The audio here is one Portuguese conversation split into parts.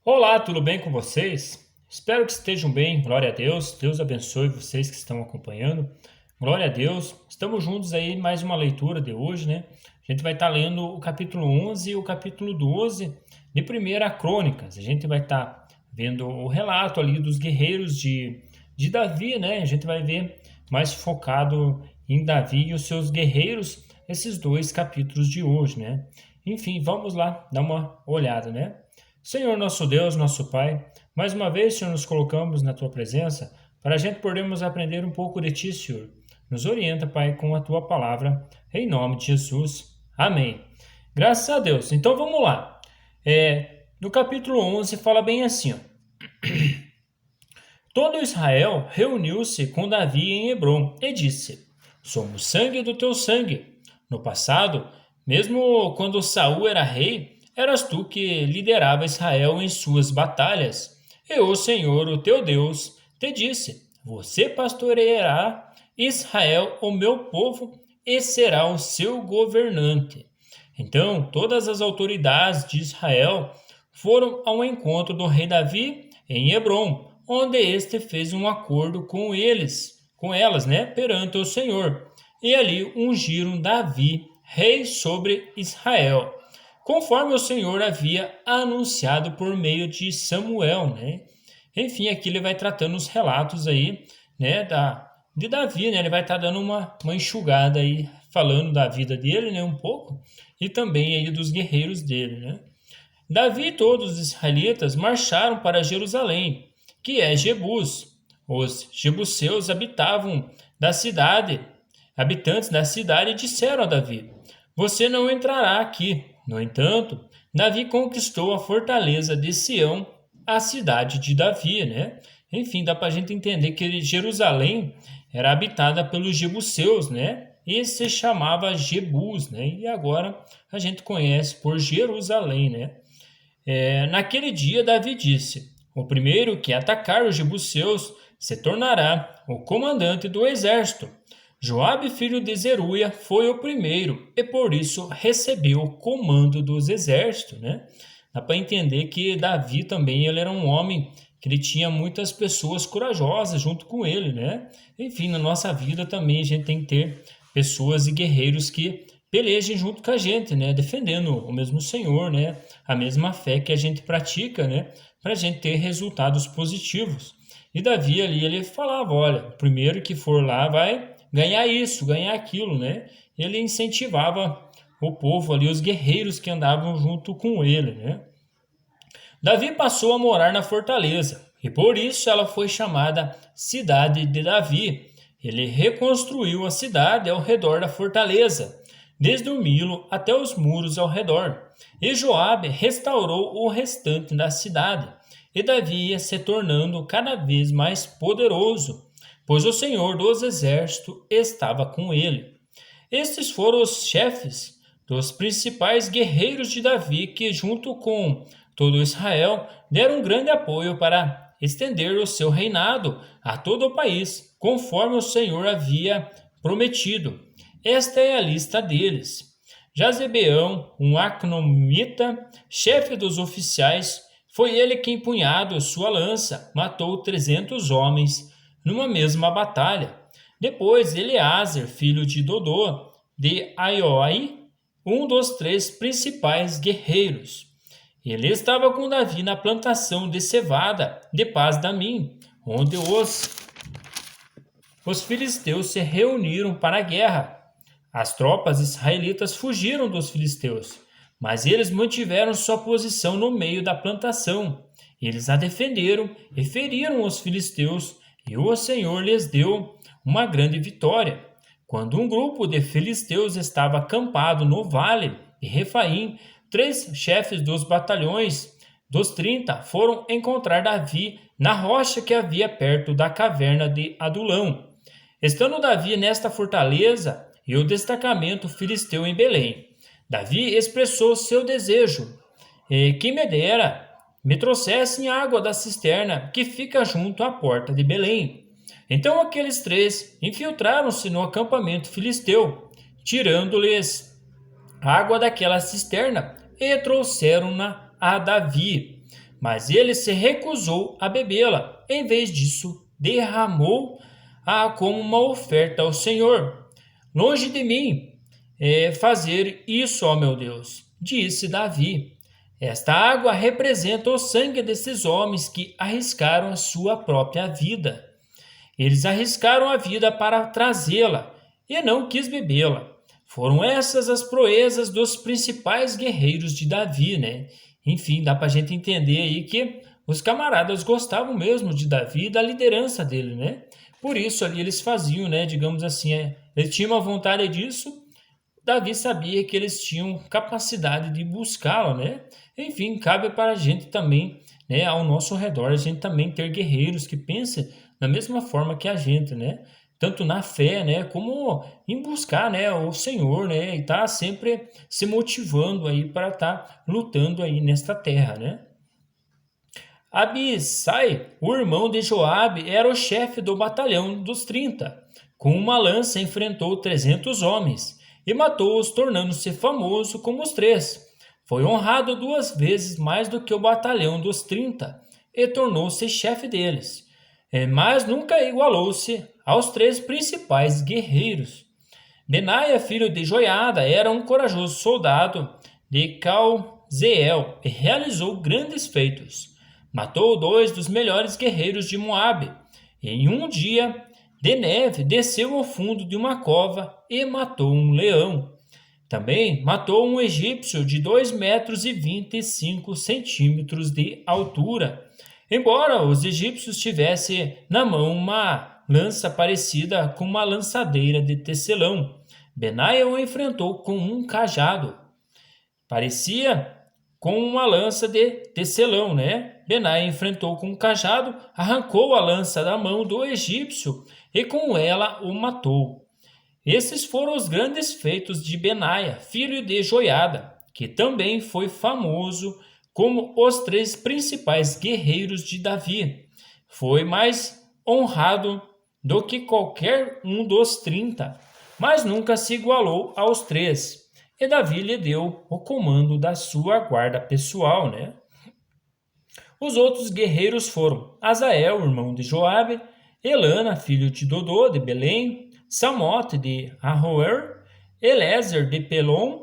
Olá, tudo bem com vocês? Espero que estejam bem, glória a Deus. Deus abençoe vocês que estão acompanhando. Glória a Deus. Estamos juntos aí, mais uma leitura de hoje, né? A gente vai estar lendo o capítulo 11 e o capítulo 12 de Primeira Crônicas. A gente vai estar vendo o relato ali dos guerreiros de Davi, né? A gente vai ver mais focado em Davi e os seus guerreiros, esses dois capítulos de hoje, né? Enfim, vamos lá dar uma olhada, né? Senhor nosso Deus, nosso Pai, mais uma vez, Senhor, nos colocamos na Tua presença para a gente podermos aprender um pouco de Ti, Senhor. Nos orienta, Pai, com a Tua palavra, em nome de Jesus. Amém. Graças a Deus. Então vamos lá. No capítulo 11 fala bem assim, ó. Todo Israel reuniu-se com Davi em Hebrom e disse: Somos sangue do teu sangue. No passado, mesmo quando Saul era rei, eras tu que liderava Israel em suas batalhas. E o Senhor, o teu Deus, te disse: Você pastoreará Israel, o meu povo, e será o seu governante. Então, todas as autoridades de Israel foram ao encontro do rei Davi em Hebrom, onde este fez um acordo com elas, né, perante o Senhor. E ali ungiram Davi rei sobre Israel, conforme o Senhor havia anunciado por meio de Samuel, né? Enfim, aqui ele vai tratando os relatos aí, né, de Davi, né? Ele vai estar dando uma enxugada aí, falando da vida dele, né, um pouco, e também aí dos guerreiros dele, né? Davi e todos os israelitas marcharam para Jerusalém, que é Jebus. Os jebuseus habitantes da cidade disseram a Davi: Você não entrará aqui. No entanto, Davi conquistou a fortaleza de Sião, a cidade de Davi, né? Enfim, dá para a gente entender que Jerusalém era habitada pelos jebuseus, né? E se chamava Jebus, né? E agora a gente conhece por Jerusalém, né? Naquele dia, Davi disse: O primeiro que atacar os jebuseus se tornará o comandante do exército. Joabe, filho de Zeruia, foi o primeiro e por isso recebeu o comando dos exércitos, né? Dá para entender que Davi também ele era um homem que ele tinha muitas pessoas corajosas junto com ele, né? Enfim, na nossa vida também a gente tem que ter pessoas e guerreiros que pelejem junto com a gente, né? Defendendo o mesmo Senhor, né? A mesma fé que a gente pratica, né? Para a gente ter resultados positivos. E Davi ali, ele falava, olha, o primeiro que for lá vai ganhar isso, ganhar aquilo, né? Ele incentivava o povo ali, os guerreiros que andavam junto com ele, né? Davi passou a morar na fortaleza, e por isso ela foi chamada Cidade de Davi. Ele reconstruiu a cidade ao redor da fortaleza, desde o Milo até os muros ao redor. E Joabe restaurou o restante da cidade, e Davi ia se tornando cada vez mais poderoso, pois o Senhor dos Exércitos estava com ele. Estes foram os chefes dos principais guerreiros de Davi que, junto com todo Israel, deram um grande apoio para estender o seu reinado a todo o país, conforme o Senhor havia prometido. Esta é a lista deles. Jazebeão, um acnomita, chefe dos oficiais, foi ele que, empunhado sua lança, matou 300 homens numa mesma batalha. Depois, Eleazer, filho de Dodô, de Aioi, um dos três principais guerreiros. Ele estava com Davi na plantação de cevada de Paz-Damim, onde os filisteus se reuniram para a guerra. As tropas israelitas fugiram dos filisteus, mas eles mantiveram sua posição no meio da plantação. Eles a defenderam e feriram os filisteus, e o Senhor lhes deu uma grande vitória. Quando um grupo de filisteus estava acampado no vale de Refaim, três chefes dos batalhões dos 30 foram encontrar Davi na rocha que havia perto da caverna de Adulão. Estando Davi nesta fortaleza e o destacamento filisteu em Belém, Davi expressou seu desejo: que me trouxessem água da cisterna que fica junto à porta de Belém. Então aqueles três infiltraram-se no acampamento filisteu, tirando-lhes água daquela cisterna e trouxeram-na a Davi. mas ele se recusou a bebê-la. Em vez disso, derramou-a como uma oferta ao Senhor. Longe de mim fazer isso, ó meu Deus, disse Davi. Esta água representa o sangue desses homens que arriscaram a sua própria vida. Eles arriscaram a vida para trazê-la e não quis bebê-la. Foram essas as proezas dos principais guerreiros de Davi, né? Enfim, dá para a gente entender aí que os camaradas gostavam mesmo de Davi e da liderança dele, né? Por isso ali eles faziam, né? Digamos assim, eles tinham uma vontade disso. Davi sabia que eles tinham capacidade de buscá-lo, né? Enfim, cabe para a gente também, né, ao nosso redor, a gente também ter guerreiros que pensem da mesma forma que a gente, né? Tanto na fé, né, como em buscar, né, o Senhor, né, e tá sempre se motivando aí para estar lutando aí nesta terra, né? Abissai, o irmão de Joabe, era o chefe do batalhão dos 30. Com uma lança enfrentou 300 homens e matou-os, tornando-se famoso como os três. Foi honrado 2 vezes mais do que o batalhão dos 30 e tornou-se chefe deles. Mas nunca igualou-se aos 3 principais guerreiros. Benaia, filho de Joiada, era um corajoso soldado de Calzeel e realizou grandes feitos. Matou 2 dos melhores guerreiros de Moabe. E em um dia de neve desceu ao fundo de uma cova e matou um leão. Também matou um egípcio de 2,25 metros de altura. Embora os egípcios tivessem na mão uma lança parecida com uma lançadeira de tecelão, Benaia o enfrentou com um cajado. Parecia com uma lança de tecelão, né? Benaia enfrentou com um cajado, arrancou a lança da mão do egípcio e com ela o matou. Esses foram os grandes feitos de Benaia, filho de Joiada, que também foi famoso como os 3 principais guerreiros de Davi. Foi mais honrado do que qualquer um dos 30, mas nunca se igualou aos 3. E Davi lhe deu o comando da sua guarda pessoal, né? Os outros guerreiros foram Azael, irmão de Joabe, Elana, filho de Dodô, de Belém, Samote, de Arroer, Elezer, de Pelon,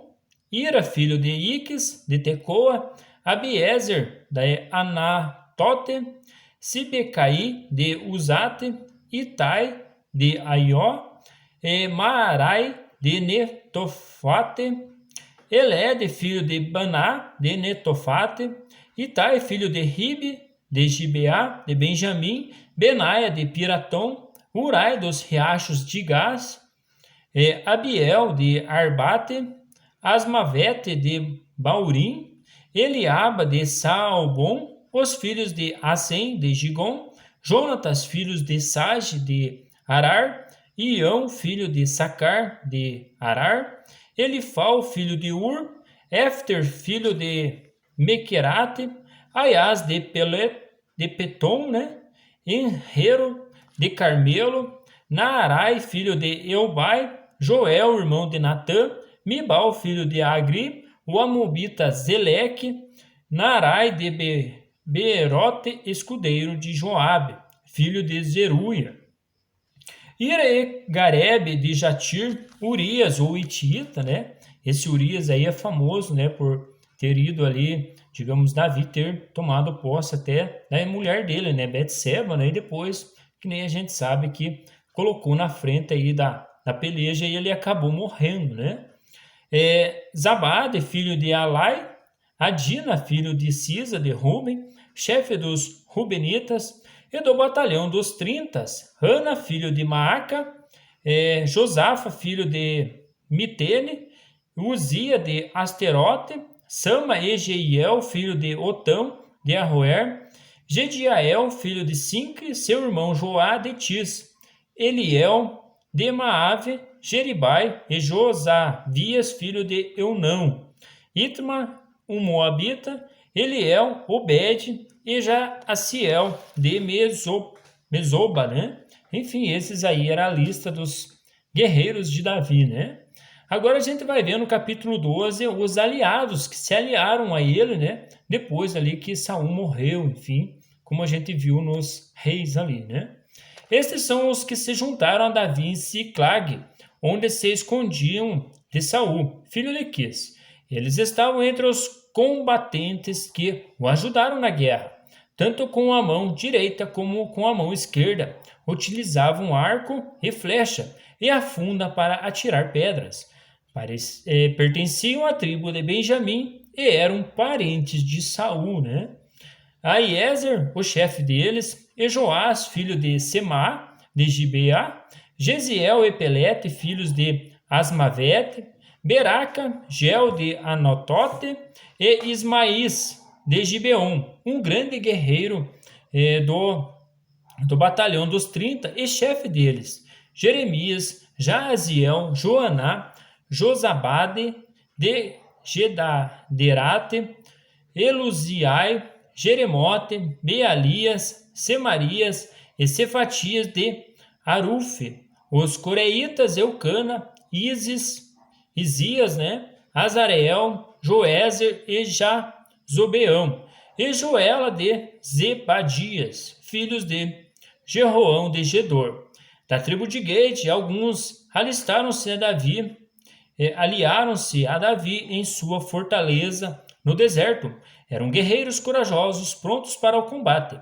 Ira, filho de Iques, de Tecoa, Abiezer, de Anatote, Sibecaí, de Uzate, Itai, de Aió, Maarai, de Netofate, Elede, filho de Baná, de Netofate, Itai, filho de Ribe, de Gibeá, de Benjamim, Benaia, de Piratom, Urai, dos riachos de Gás, Abiel, de Arbate, Asmavete, de Baurim, Eliaba, de Saalbom, os filhos de Assem, de Gigon, Jonatas, filhos de Sage, de Arar, Ião, filho de Sacar, de Arar, Elifal, filho de Ur, Éfter, filho de Mequerate, Aias, de Petom, né? Enrero, de Carmelo, Naarai, filho de Eubai, Joel, irmão de Natã, Mibal, filho de Agri, o amobita Zeleque, Naarai de Beerote, escudeiro de Joabe, filho de Zeruia. Ira e Garebe de Jatir, Urias ou Itiita, né? Esse Urias aí é famoso, né, por ter ido ali, digamos, Davi ter tomado posse até da mulher dele, né, Betseba, né, e depois, que nem a gente sabe que colocou na frente aí da peleja e ele acabou morrendo, né? Zabade, filho de Alai, Adina, filho de Sisa, de Ruben, chefe dos Rubenitas, e do batalhão dos 30, Ana, filho de Maaca, Josafa, filho de Mitene, Uzia de Asterote, Sama e Jeiel, filho de Otão, de Arroer, Gediael, filho de Sincre, seu irmão Joá de Tis, Eliel, de Maave, Jeribai e Josavias, filho de Eunão, Itma, um Moabita, Eliel, Obed e Jaasiel de Mesoba, né? Enfim, esses aí era a lista dos guerreiros de Davi, né? Agora a gente vai ver no capítulo 12 os aliados que se aliaram a ele, né? Depois ali que Saul morreu, enfim, como a gente viu nos reis ali, né? Estes são os que se juntaram a Davi em Siclag, onde se escondiam de Saul, filho de Quis. Eles estavam entre os combatentes que o ajudaram na guerra, tanto com a mão direita como com a mão esquerda. Utilizavam arco e flecha e a funda para atirar pedras. Pertenciam à tribo de Benjamim e eram parentes de Saul, né? Aiezer, o chefe deles, e Joás, filho de Semá, de Gibeá, Gesiel e Pelete, filhos de Asmavete, Beraca, Gel de Anotote e Ismaís de Gibeon, um grande guerreiro do batalhão dos 30 e chefe deles, Jeremias, Jaaziel, Joaná, Josabade de Gedaderate, Eluziai, Jeremote, Bealias, Semarias e Cefatias de Arufe, os coreitas Eucana, Isias, né? Azareel, Joézer e Jazobeão, e Joela de Zebadias, filhos de Jeroão de Gedor. Da tribo de Gade, alguns aliaram-se a Davi em sua fortaleza no deserto. Eram guerreiros corajosos, prontos para o combate,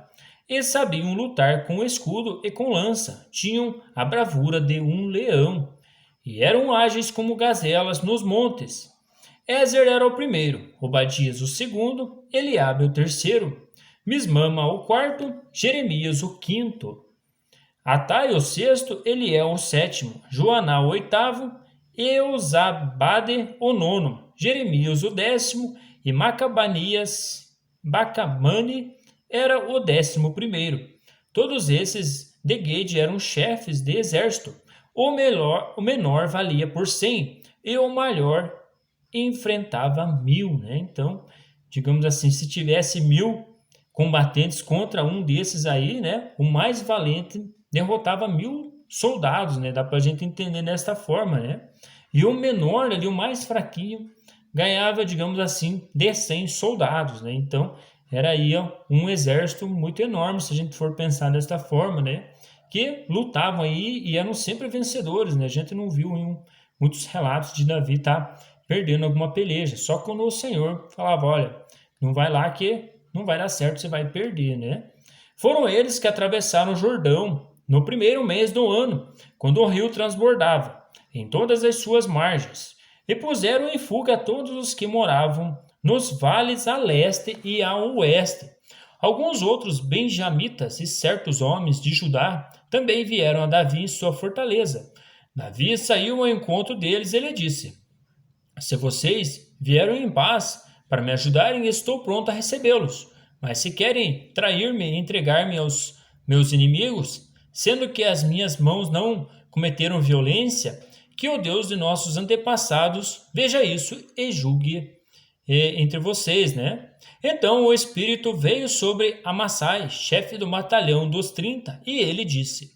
e sabiam lutar com escudo e com lança. Tinham a bravura de um leão, e eram ágeis como gazelas nos montes. Ézer era o primeiro, Obadias o segundo, Eliabe o terceiro, Mismama o quarto, Jeremias o quinto, Atai o sexto, Eliel o sétimo, Joaná o oitavo, Eusabade o nono, Jeremias o décimo e Bacamane era o 11º. Todos esses de Gade eram chefes de exército. O menor valia por 100 e o maior enfrentava 1000, né? Então, digamos assim, se tivesse 1000 combatentes contra um desses aí, né? O mais valente derrotava 1000 soldados, né? Dá pra gente entender desta forma, né? E o menor ali, o mais fraquinho, ganhava, digamos assim, de 100 soldados, né? Então, era aí um exército muito enorme, se a gente for pensar desta forma, né? Que lutavam aí e eram sempre vencedores, né? A gente não viu muitos relatos de Davi estar perdendo alguma peleja, só quando o Senhor falava, olha, não vai lá que não vai dar certo, você vai perder, né? Foram eles que atravessaram o Jordão no primeiro mês do ano, quando o rio transbordava em todas as suas margens, e puseram em fuga todos os que moravam nos vales a leste e a oeste. Alguns outros benjamitas e certos homens de Judá também vieram a Davi em sua fortaleza. Davi saiu ao encontro deles e lhe disse: se vocês vieram em paz para me ajudarem, estou pronto a recebê-los. Mas se querem trair-me e entregar-me aos meus inimigos, sendo que as minhas mãos não cometeram violência, que o Deus de nossos antepassados veja isso e julgue entre vocês, né? Então o Espírito veio sobre Amassai, chefe do batalhão dos 30, e ele disse: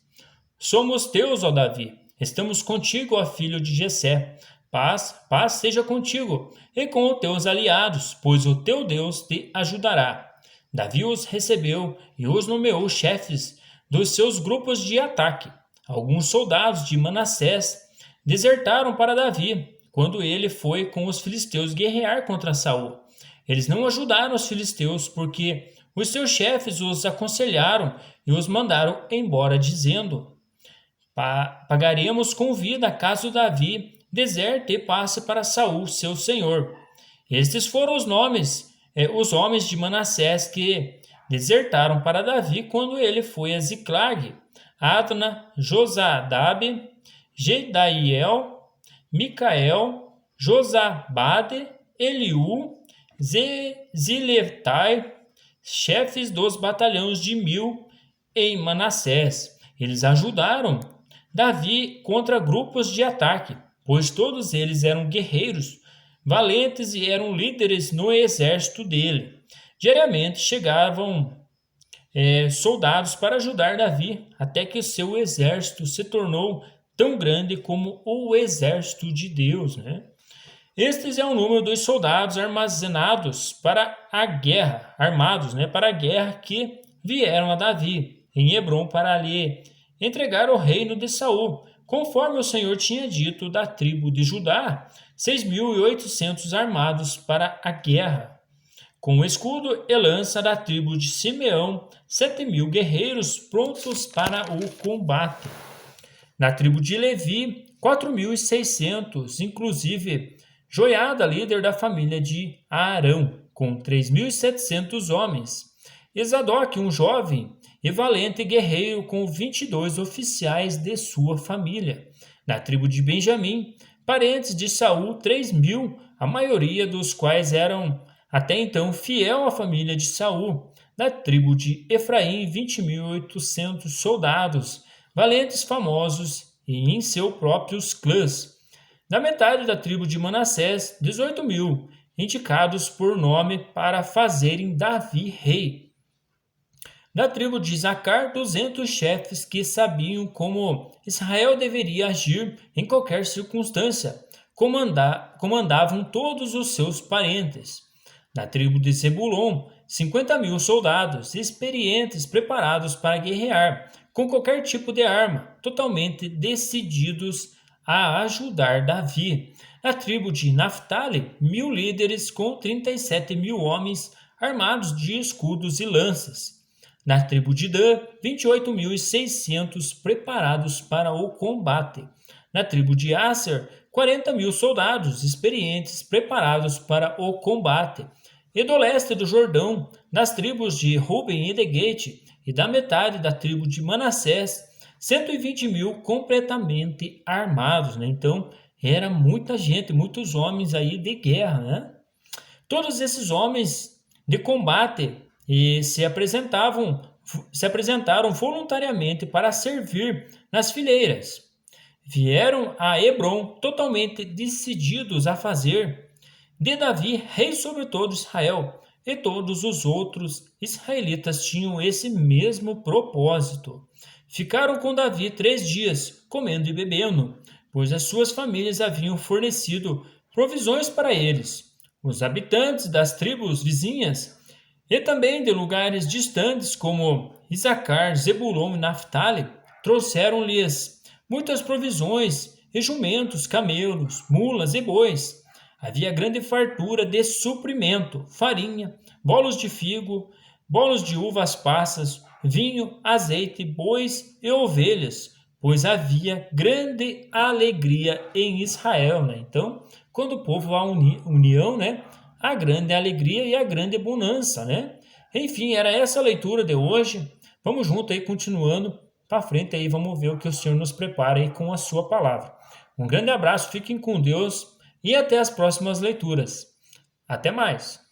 somos teus, ó Davi, estamos contigo, ó filho de Jessé. Paz seja contigo e com os teus aliados, pois o teu Deus te ajudará. Davi os recebeu e os nomeou chefes dos seus grupos de ataque. Alguns soldados de Manassés desertaram para Davi quando ele foi com os filisteus guerrear contra Saul. Eles não ajudaram os filisteus porque os seus chefes os aconselharam e os mandaram embora, dizendo: pagaremos com vida caso Davi deserte e passe para Saul, seu senhor. Estes foram os homens de Manassés que desertaram para Davi quando ele foi a Ziclag: Adna, Josadabe, Jedaiel, Micael, Josabade, Eliú, Ziletai, chefes dos batalhões de 1000 em Manassés. Eles ajudaram Davi contra grupos de ataque, pois todos eles eram guerreiros valentes e eram líderes no exército dele. Diariamente chegavam soldados para ajudar Davi, até que seu exército se tornou tão grande como o exército de Deus, né? Estes é o número dos soldados armazenados para a guerra, armados, né, para a guerra que vieram a Davi em Hebrom para lhe entregar o reino de Saul, conforme o Senhor tinha dito. Da tribo de Judá, 6.800 armados para a guerra, com o escudo e lança. Da tribo de Simeão, 7.000 guerreiros prontos para o combate. Na tribo de Levi, 4.600, inclusive Joiada, líder da família de Arão, com 3.700 homens. E Zadok, um jovem e valente guerreiro, com 22 oficiais de sua família. Na tribo de Benjamim, parentes de Saul, 3.000, a maioria dos quais eram até então fiel à família de Saul. Na tribo de Efraim, 20.800 soldados, valentes, famosos e em seus próprios clãs. Da metade da tribo de Manassés, 18.000, indicados por nome para fazerem Davi rei. Da tribo de Isacar, 200 chefes que sabiam como Israel deveria agir em qualquer circunstância, comandavam todos os seus parentes. Da tribo de Zebulon, 50.000 soldados experientes, preparados para guerrear com qualquer tipo de arma, totalmente decididos a ajudar Davi. Na tribo de Naphtali, 1.000 líderes com 37.000 homens armados de escudos e lanças. Na tribo de Dan, 28.600 preparados para o combate. Na tribo de Asser, 40.000 soldados experientes preparados para o combate. E do leste do Jordão, nas tribos de Ruben e de Gete, e da metade da tribo de Manassés, 120.000 completamente armados, né? Então, era muita gente, muitos homens aí de guerra, né? Todos esses homens de combate se apresentaram voluntariamente para servir nas fileiras. Vieram a Hebrom totalmente decididos a fazer de Davi rei sobre todo Israel, e todos os outros israelitas tinham esse mesmo propósito. Ficaram com Davi 3 dias, comendo e bebendo, pois as suas famílias haviam fornecido provisões para eles. Os habitantes das tribos vizinhas e também de lugares distantes como Isacar, Zebulon e Naphtali trouxeram-lhes muitas provisões e jumentos, camelos, mulas e bois. Havia grande fartura de suprimento, farinha, bolos de figo, bolos de uvas passas, vinho, azeite, bois e ovelhas, pois havia grande alegria em Israel, né? Então, quando o povo há união, né? A grande alegria e a grande bonança, né? Enfim, era essa a leitura de hoje. Vamos junto aí, continuando para frente aí, vamos ver o que o Senhor nos prepara aí com a sua palavra. Um grande abraço, fiquem com Deus e até as próximas leituras. Até mais!